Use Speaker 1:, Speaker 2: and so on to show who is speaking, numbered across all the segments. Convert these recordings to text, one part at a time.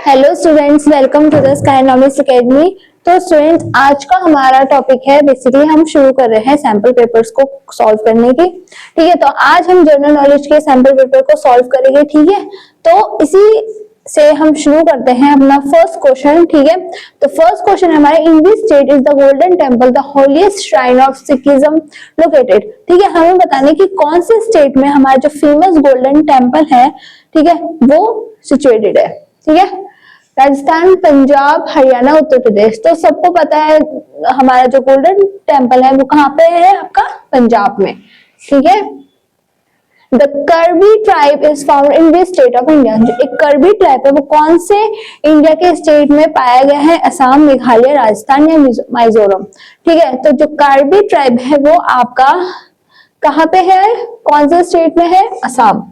Speaker 1: Hello students, welcome to the Skynomics academy. तो students, आज का हमारा टॉपिक है, बेसिकली हम शुरू कर रहे हैं सैंपल पेपर्स को सॉल्व करने की। ठीक है, तो आज हम जनरल नॉलेज के सैंपल पेपर को सॉल्व करेंगे। ठीक है, तो इसी से हम शुरू करते हैं अपना फर्स्ट क्वेश्चन। ठीक है, तो फर्स्ट क्वेश्चन हमारे, in which state is the Golden Temple the holiest shrine of Sikhism located. ठीक है, हमें बताने की कौन से स्टेट में हमारा जो फेमस गोल्डन टेम्पल है, ठीक है, वो सिचुएटेड है। ठीक है, राजस्थान, पंजाब, हरियाणा, उत्तर प्रदेश। तो सबको पता है हमारा जो गोल्डन टेम्पल है वो कहाँ पे है, आपका पंजाब में। ठीक है, the Kirby tribe is found in which state of India. जो एक कर्बी ट्राइब है वो कौन से इंडिया के स्टेट में पाया गया है? असम, मेघालय, राजस्थान या मिजोरम। ठीक है, तो जो कर्बी ट्राइब है वो आपका कहाँ पे है, कौन से स्टेट में है? Assam.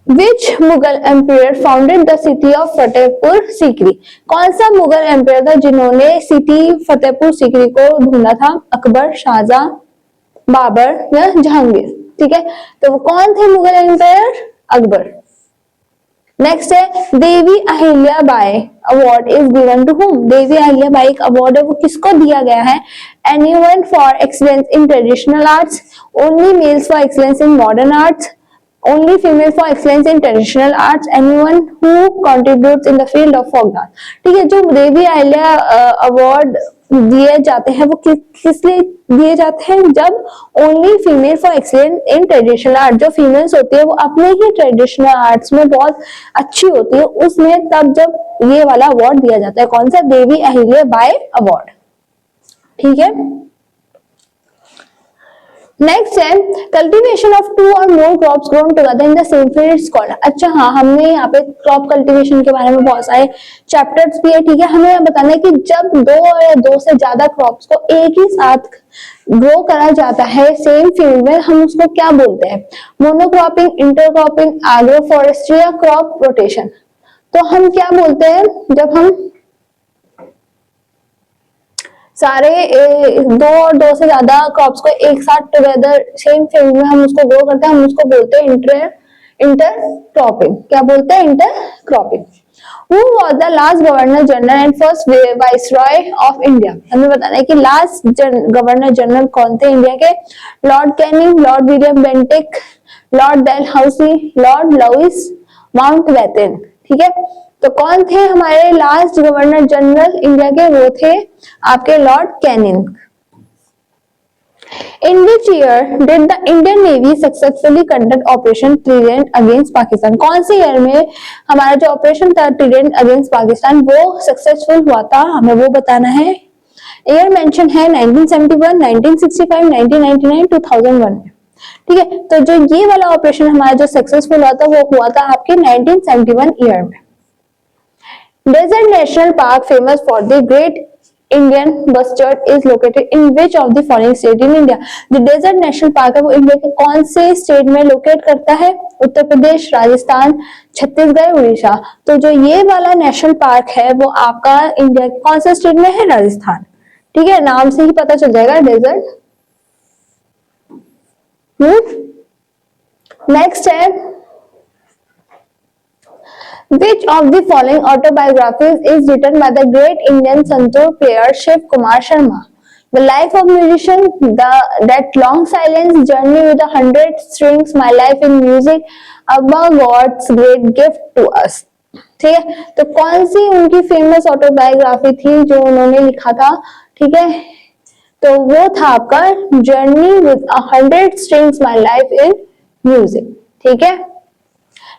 Speaker 1: Which Mughal empire founded the city of Fatehpur Sikri. कौन सा मुगल एम्पायर था जिन्होंने सिटी फतेहपुर सीकरी को ढूंढा था? अकबर, शाहजहां, बाबर या जहांगीर। ठीक है, तो वो कौन थे मुगल एम्पायर? अकबर। नेक्स्ट है, Devi Ahilya Bai award is given to whom. Devi Ahilya Bai एक अवार्ड है, वो किसको दिया गया है? Anyone for excellence in traditional arts, only males for excellence in modern arts, only female for excellence in traditional arts, anyone who contributes in the field of folk dance। ठीक है, जो देवी अहिल्या अवार्ड दिए जाते हैं वो किस लिए दिए जाते हैं? जब only female for excellence in traditional art, जो फीमेल्स होती है वो अपने ही ट्रेडिशनल आर्ट्स में बहुत अच्छी होती है, उसमें तब जब ये वाला अवार्ड दिया जाता है। कौन सा? देवी अहिल्या बाई अवार्ड। ठीक है, नेक्स्ट है, कल्टीवेशन ऑफ टू और more crops grown together in the same field is called. अच्छा हाँ, हमने यहाँ पे क्रॉप कल्टीवेशन के बारे में बहुत सारे चैप्टर्स भी है। ठीक है, हमें बताना है कि जब दो या दो से ज्यादा क्रॉप्स को एक ही साथ ग्रो करा जाता है सेम फील्ड में, हम उसको क्या बोलते हैं? मोनोक्रॉपिंग, इंटरक्रॉपिंग, एग्रो फॉरेस्ट्री या क्रॉप रोटेशन। तो हम क्या बोलते हैं जब हम सारे दो और दो से ज्यादा क्रॉप्स को एक साथ टुगेदर सेम फील्ड में हम उसको ग्रो करते हैं, हम उसको बोलते हैं इंटरक्रॉपिंग। क्या बोलते हैं? Intercropping. Who was the last governor general and first viceroy of India? हमें बताना है कि लास्ट गवर्नर जनरल कौन थे इंडिया के? Lord Canning, Lord William Bentinck, Lord Dalhousie, Lord Louis Mountbatten. ठीक है, तो कौन थे हमारे लास्ट गवर्नर जनरल इंडिया के? वो थे आपके Lord Canning. In which year did the Indian Navy successfully conduct Operation Trident against Pakistan? कौन से ईयर में हमारा जो ऑपरेशन था Trident against पाकिस्तान वो सक्सेसफुल हुआ था? हमें वो बताना है। ईयर मेंशन है 1971, 1965, 1999, 2001। ठीक है, तो जो ये वाला ऑपरेशन हमारा जो सक्सेसफुल हुआ था वो हुआ था आपके 1971 ईयर में। Desert National Park famous for the Great Indian Bustard is located in which of the following state in India? जो Desert National Park है वो इंडिया के कौन से स्टेट में लोकेट करता है? उत्तर प्रदेश, राजस्थान, छत्तीसगढ़, उड़ीसा। तो जो ये वाला नेशनल पार्क है वो आपका इंडिया के कौन से स्टेट में है? राजस्थान। ठीक है, नाम से ही पता चल जाएगा डेजर्ट। नेक्स्ट है, which of the following autobiographies is written by the great Indian santoor player Shiv Kumar Sharma? The Life of Musician, That Long Silence, Journey with 100 Strings, My Life in Music, Abba God's Great Gift to Us। ठीक है, तो कौन सी उनकी famous autobiography थी जो उन्होंने लिखा था? ठीक है, तो वो था आपका journey with 100 strings, my life in music. ठीक है,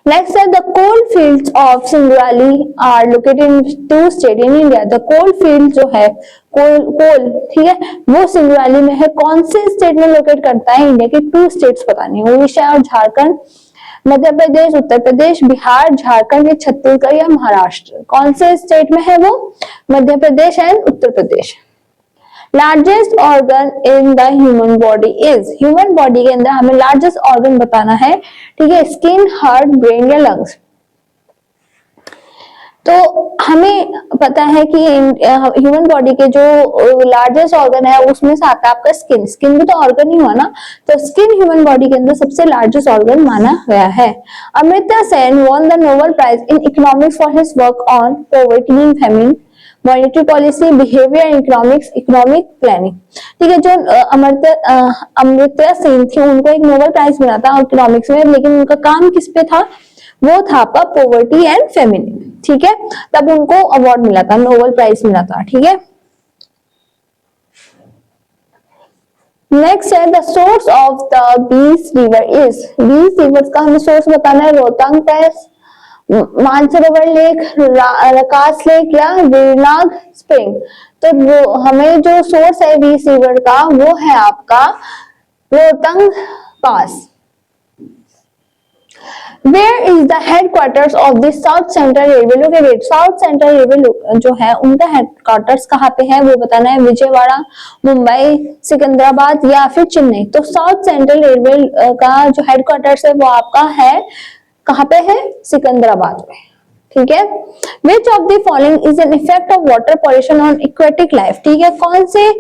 Speaker 1: नेक्स्ट है, the coal fields of Singrauli are located in two state in India. The coal field जो है कोल, ठीक है, वो सिंगरौली में है। कौन से स्टेट में लोकेट करता है? इंडिया के टू स्टेट्स बताने, उड़ीसा और झारखंड, मध्य प्रदेश, उत्तर प्रदेश, बिहार, झारखंड या छत्तीसगढ़ या महाराष्ट्र। कौन से स्टेट में है वो? Madhya Pradesh and Uttar Pradesh. Largest organ in the human body is. Human body के अंदर हमें लार्जेस्ट ऑर्गन बताना है। ठीक है, स्किन, हार्ट, ब्रेन या लंग्स। तो हमें पता है कि ह्यूमन बॉडी के जो लार्जेस्ट ऑर्गन है उसमें से आता है आपका स्किन। स्किन भी तो ऑर्गन ही हुआ ना, तो स्किन ह्यूमन बॉडी के अंदर सबसे लार्जेस्ट ऑर्गन माना गया है। Amartya Sen won the Nobel prize in economics for his work on poverty and famine, monetary policy, behaviour economics, economic planning. ठीक है, जो अमर्त्य सेन थी उनको एक नोबेल प्राइज मिला था इकोनॉमिक्स में, लेकिन उनका काम किस पे था, वो था आपका पॉवर्टी एंड फेमिनिन। ठीक है, तब उनको अवार्ड मिला था, नोबेल प्राइज मिला था। ठीक है, नेक्स्ट है द सोर्स ऑफ द बीस रिवर इज। बीस रिवर्स का हमें सोर्स बताना है, रोहतांग पैस, मानसरोवर लेक, रकास लेक या वीरनाग स्प्रिंग। तो वो हमें जो सोर्स है बीस रिवर का वो है आपका रोहतांग पास। Where is the headquarters of the South Central Railway located? South Central Railway जो है उनका हेडक्वार्टर्स कहाँ पे है वो बताना है, विजयवाड़ा, मुंबई, सिकंदराबाद या फिर चेन्नई। तो साउथ सेंट्रल रेलवे का जो हेडक्वार्टर्स है वो आपका है कहाँ पे है, सिकंदराबाद में। ठीक है, which of the following is an effect of water pollution on aquatic life. ठीक है, कौन से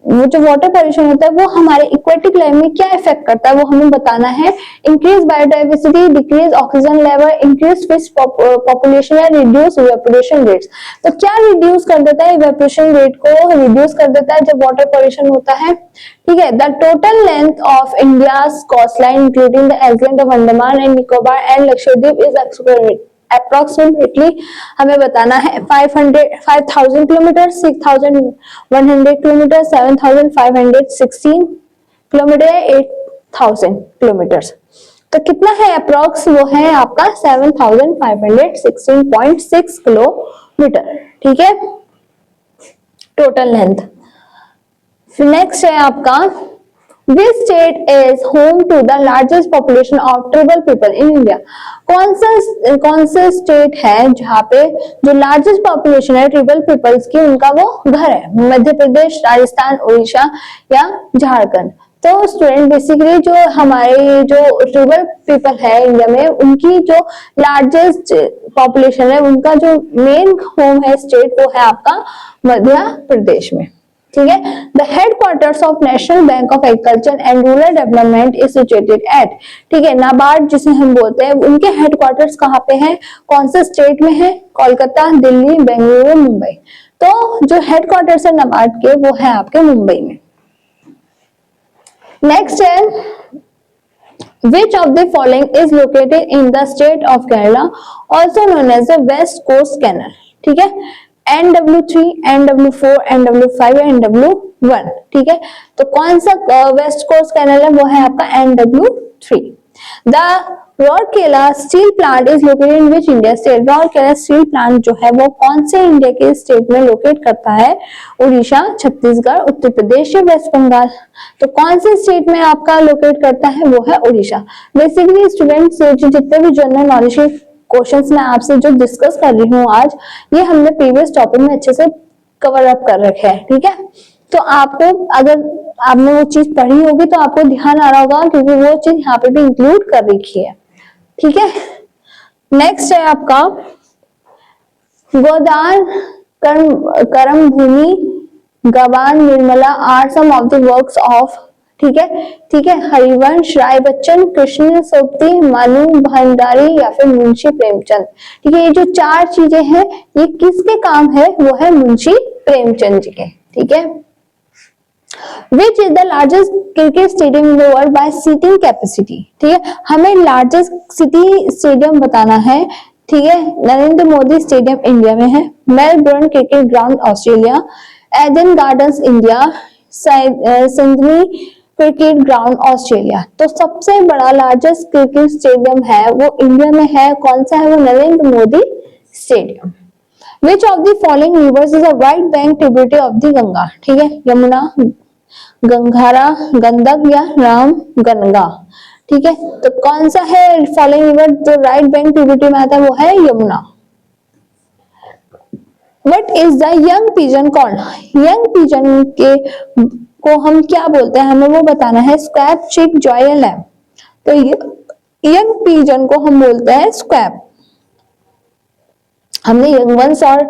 Speaker 1: वो जो वाटर पॉल्यूशन होता है वो हमारे एक्वेटिक लाइफ में क्या इफेक्ट करता है वो हमें बताना है। Increase biodiversity, decrease oxygen level, increase fish population या रिड्यूस इवेपोरेशन रेट्स। तो क्या रिड्यूस कर देता है, इवेपोरेशन रेट को रिड्यूस कर देता है जब वाटर पॉल्यूशन होता है। ठीक है, the total length of India's coastline including the island of Andaman and Nicobar and Lakshadweep is approximately हमें बताना है 5000 किलोमीटर, 6100 किलोमीटर, 7516 किलोमीटर, 8000 किलोमीटर। तो कितना है अप्रोक्स, वो है आपका 7516.6 किलोमीटर। ठीक है, टोटल लेंथ। नेक्स्ट है आपका This state is home to the largest population of tribal people in India. कौन सा स्टेट है जहाँ पे जो लार्जेस्ट पॉपुलेशन है ट्रिबल पीपल्स की, उनका वो घर है, मध्य प्रदेश, राजस्थान, उड़ीसा या झारखंड। तो स्टूडेंट बेसिकली जो हमारे जो ट्रिबल पीपल है इंडिया में उनकी जो लार्जेस्ट पॉपुलेशन है उनका जो मेन होम है स्टेट वो है आपका मध्य प्रदेश में। ठीक है, the headquarters of national bank of agriculture and rural development is situated at. ठीक है, नाबार्ड जिसे हम बोलते हैं उनके हेडक्वार्टर्स कहाँ पे हैं, कौन से स्टेट में है, कोलकाता, दिल्ली, बेंगलुरु, मुंबई। तो जो हेडक्वार्टर्स है नाबार्ड के वो है आपके मुंबई में। नेक्स्ट है which of the following is located in the state of Kerala also known as the West Coast Canal। ठीक है, NW3, NW4, NW5 या NW1। ठीक है, तो कौन सा वेस्ट कोस्ट कैनल है वो है आपका NW3। The Rourkela steel plant is located in which India state. Rourkela steel plant जो है वो कौन से इंडिया के स्टेट में लोकेट करता है, उड़ीसा, छत्तीसगढ़, उत्तर प्रदेश या वेस्ट बंगाल। तो कौन से स्टेट में आपका लोकेट करता है वो है उड़ीसा। बेसिकली स्टूडेंट्स जितने भी जनरल नॉलेज के क्वेश्चंस मैं आपसे जो डिस्कस कर रही हूँ आज, ये हमने प्रीवियस टॉपिक में अच्छे से कवर अप कर रखे हैं। ठीक है, तो आपको अगर आपने वो चीज पढ़ी होगी तो आपको ध्यान आ रहा होगा क्योंकि वो चीज यहाँ पे भी इंक्लूड कर रखी है। ठीक है, नेक्स्ट है आपका Godan, Karam Bhoomi, Gaban, Nirmala are some of the works of. ठीक है, हरिवंश, राय बच्चन, कृष्ण सोपती, मानू भंडारी या फिर मुंशी प्रेमचंद। ठीक है, ये जो चार चीजें हैं ये किसके काम है, वो है मुंशी प्रेमचंद जी के। ठीक है, Which is the largest cricket stadium in the world by seating capacity। ठीक है, हमें लार्जेस्ट सिटी स्टेडियम बताना है। ठीक है, नरेंद्र मोदी स्टेडियम इंडिया में है, Melbourne cricket ground Australia, Eden Gardens India, Sydney cricket ground Australia. तो सबसे बड़ा लार्जेस्ट क्रिकेट स्टेडियम है वो इंडिया में है, कौन सा है वो Narendra Modi stadium. Which of the following rivers is a right bank tributary of the Ganga. ठीक है, यमुना, गंगारा, गंडक या राम गंगा। ठीक है, तो कौन सा है फॉलोइंग रिवर जो राइट बैंक ट्रिब्यूटरी में आता है वो है Yamuna. What is the young pigeon called? Young pigeon के को हम क्या बोलते हैं, हमें वो बताना है। स्क्वैप, चिक, जॉय या लैम। तो यंग पिजन को हम बोलते हैं स्क्वैप। हमने यंग वंस और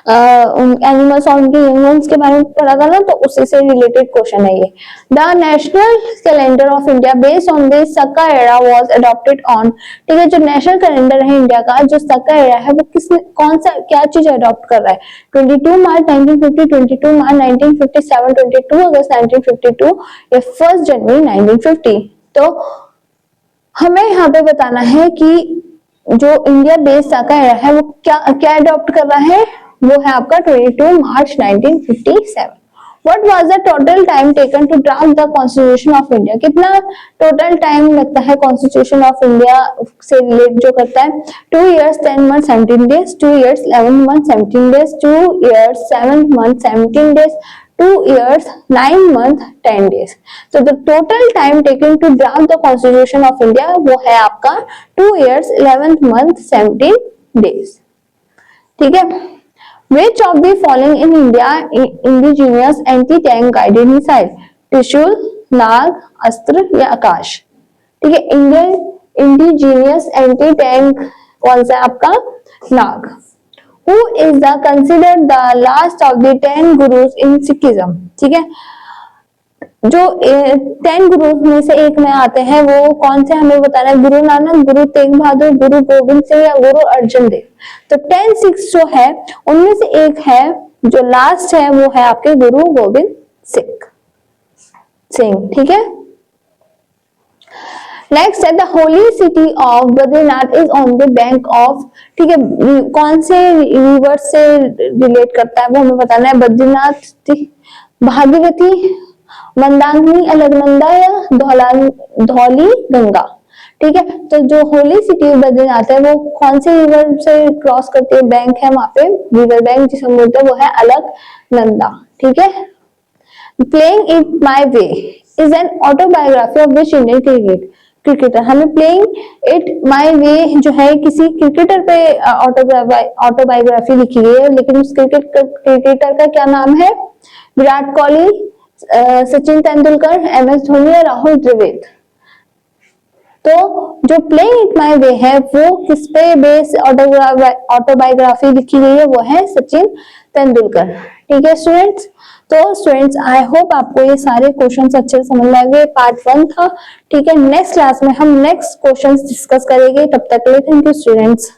Speaker 1: एनिमल्स और उनके यंग वंस के बारे में पढ़ा था ना, तो उसी से रिलेटेड क्वेश्चन है ये। The national calendar of India based on the Sakka era was adopted on, ठीक है, जो नेशनल कैलेंडर है इंडिया का, जो सक्का एरा है, वो किसने, कौन सा, क्या चीज अडॉप्ट कर रहा है? 22 मार्च 1950, 22 मार्च 1957, 22 अगस्त 1952 या 1 जनवरी 1950। तो हमें यहाँ पे बताना है कि जो इंडिया बेस्ड साका एरा है वो क्या क्या अडॉप्ट कर रहा है, वो है आपका 22 मार्च 1957। What was the total time taken to draft the Constitution of India? कितना टोटल टाइम लगता है कॉन्स्टिट्यूशन ऑफ इंडिया से रिलेट जो करता है? 2 years 10 months 17 days, 2 years 11 months 17 days, 2 years 7 months 17 days, 2 years 9 months 10 days. So the total time taken to draft the Constitution of India वो है आपका 2 years 11 months 17 days। ठीक है। Which of the following in India indigenous anti-tank guided missile? त्रिशूल, नाग, अस्त्र या आकाश? ठीक है, इंडियन इंडिजीनियस एंटी टैंक कौन सा है आपका? नाग। Who is the considered the last of the 10 gurus in Sikhism? ठीक है, जो 10 गुरुज में से एक में आते हैं वो कौन से, हमें बताना है। गुरु नानक, गुरु तेग बहादुर, गुरु गोविंद सिंह या गुरु अर्जुन देव। तो 10 सिक्स जो है उनमें से एक है, जो लास्ट है वो है आपके गुरु गोविंद सिंह। ठीक है। नेक्स्ट है the holy city of Badrinath is on the bank of, ठीक है, कौन से रिवर से रिलेट करता है वो हमें बताना है। बद्रीनाथ, भागीरथी, मंदाकिनी, अलकनंदा या धौली गंगा। ठीक है, तो जो होली सिटी बद्रीनाथ है वो कौन से रिवर से क्रॉस करती है? बैंक है वहां पे, रिवर बैंक जिसे हम बोलते हैं वो है अलकनंदा। ठीक है। Playing it my way is an autobiography of which Indian cricketer? हमें प्लेइंग इट माय वे जो है किसी क्रिकेटर पे ऑटोबायोग्राफी लिखी गई है, लेकिन उस क्रिकेटर का क्या नाम है? विराट कोहली, सचिन तेंदुलकर, एम एस धोनी या राहुल द्रविड़। तो जो प्लेइंग इट माय वे है वो किस पे बेस ऑटोबायोग्राफी लिखी गई है? वो है सचिन तेंदुलकर। ठीक है स्टूडेंट्स, तो स्टूडेंट्स आई होप आपको ये सारे क्वेश्चंस अच्छे से समझ में आ गए। पार्ट 1 था। ठीक है, नेक्स्ट क्लास में हम नेक्स्ट क्वेश्चंस डिस्कस करेंगे। तब तक के लिए थैंक यू स्टूडेंट्स।